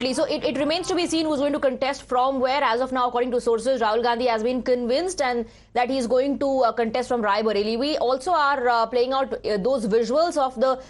So it remains to be seen who's going to contest from where. As of now, according to sources, Rahul Gandhi has been convinced and that he is going to contest from Rai Bareli. We also are playing out those visuals of the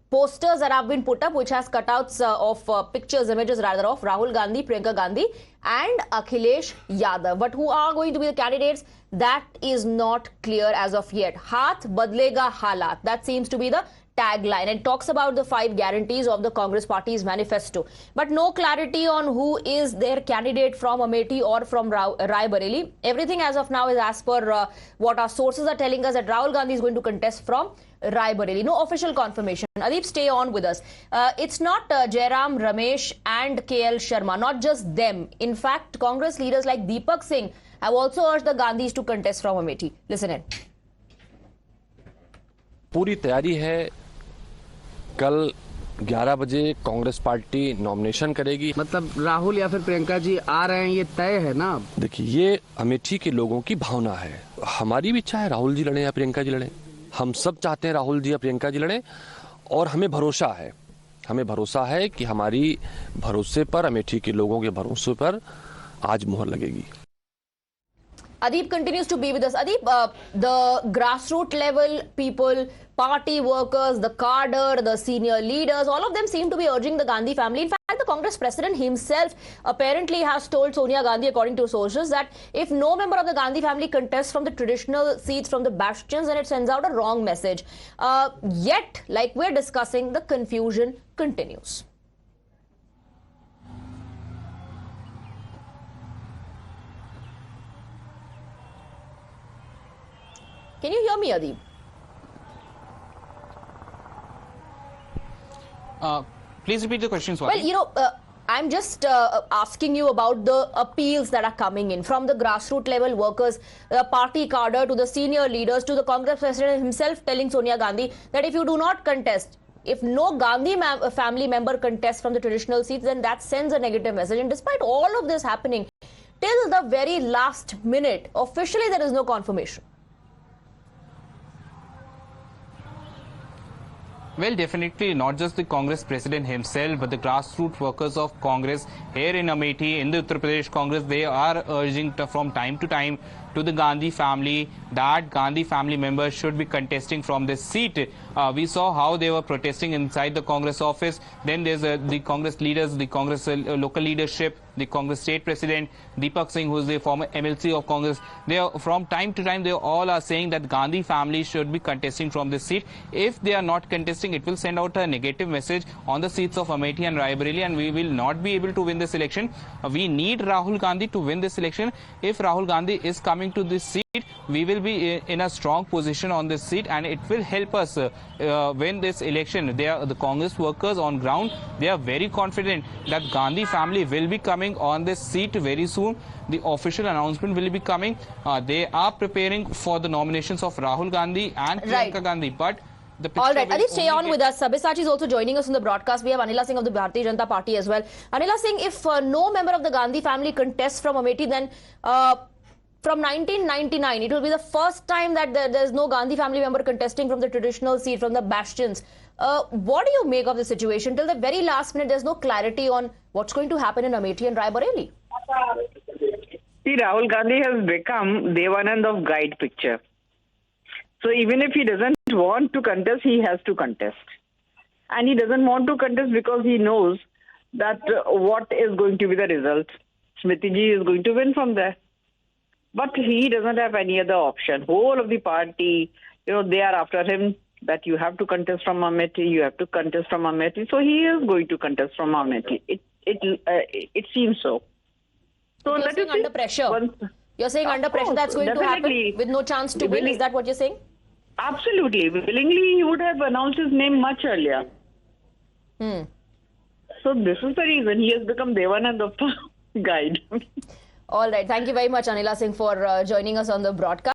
posters that have been put up, which has cutouts of images rather, of Rahul Gandhi, Priyanka Gandhi and Akhilesh Yadav. But who are going to be the candidates, that is not clear as of yet. Haath badlega halat, that seems to be the tagline, and talks about the 5 guarantees of the Congress party's manifesto. But no clarity on who is their candidate from Amethi or from Rai Bareli. Everything as of now is as per what our sources are telling us, that Rahul Gandhi is going to contest from Rai Bareli. No official confirmation. Adib, stay on with us. It's not Jairam, Ramesh and KL Sharma, not just them. In fact, Congress leaders like Deepak Singh have also urged the Gandhis to contest from Amethi. Listen in. पूरी तैयारी है। कल 11 बजे Congress party nomination करेगी। मतलब राहुल या फिर प्रियंका जी आ रहे हैं, ये तय है ना? देखिए, ये अमेठी के लोगों की भावना है। हमारी भी इच्छा है राहुल जी लड़े या प्रियंका जी लड़े। हम सब चाहते हैं राहुल जी या प्रियंका जी लड़े, और हमें भरोसा है कि हमारी भरोसे पर, अमेठी के लोगों के भरोसे पर आज मुहर लगेगी। Adib continues to be with us. Adib, the grassroots level people, party workers, the cadre, the senior leaders, all of them seem to be urging the Gandhi family. In fact, the Congress president himself apparently has told Sonia Gandhi, according to sources, that if no member of the Gandhi family contests from the traditional seats from the bastions, then it sends out a wrong message. Yet, like we're discussing, the confusion continues. Can you hear me, Adib? Please repeat the question, Swati. Well, you know, I'm just asking you about the appeals that are coming in from the grassroots level workers, the party cadre, to the senior leaders, to the Congress president himself telling Sonia Gandhi that if you do not contest, if no Gandhi family member contests from the traditional seats, then that sends a negative message. And despite all of this happening, till the very last minute, officially there is no confirmation. Well, definitely not just the Congress president himself, but the grassroots workers of Congress here in Amethi, in the Uttar Pradesh Congress, they are urging from time to time to the Gandhi family that Gandhi family members should be contesting from this seat. We saw how they were protesting inside the Congress office. Then there's the Congress leaders, the Congress local leadership, the Congress state president, Deepak Singh, who is the former MLC of Congress. They are, from time to time, they all are saying that Gandhi family should be contesting from this seat. If they are not contesting, it will send out a negative message on the seats of Amethi and Rai Bareli, and we will not be able to win this election. We need Rahul Gandhi to win this election. If Rahul Gandhi is coming to this seat, we will be in a strong position on this seat, and it will help us win this election. The Congress workers on ground, they are very confident that Gandhi family will be coming on this seat very soon. The official announcement will be coming. They are preparing for the nominations of Rahul Gandhi and Priyanka Gandhi, but all right, Adib, stay on with us. Sabyasachi is also joining us on the broadcast. We have Anila Singh of the Bharatiya Janata Party as well. Anila Singh, if no member of the Gandhi family contests from Amethi, then from 1999, it will be the first time that there's no Gandhi family member contesting from the traditional seat, from the bastions. What do you make of the situation? Till the very last minute, there's no clarity on what's going to happen in Amethi and Rai Bareli. See, Rahul Gandhi has become Devanand of Guide picture. So even if he doesn't want to contest, he has to contest. And he doesn't want to contest because he knows that what is going to be the result. Smriti ji is going to win from there. But he doesn't have any other option. Whole of the party, they are after him that you have to contest from Amethi, you have to contest from Amethi. So he is going to contest from Amethi. It seems so. So you're saying under pressure. You're saying under pressure that's going to happen with no chance to win. Is that what you're saying? Absolutely. Willingly, he would have announced his name much earlier. So this is the reason he has become Devanand of the Guide. All right. Thank you very much, Anila Singh, for joining us on the broadcast.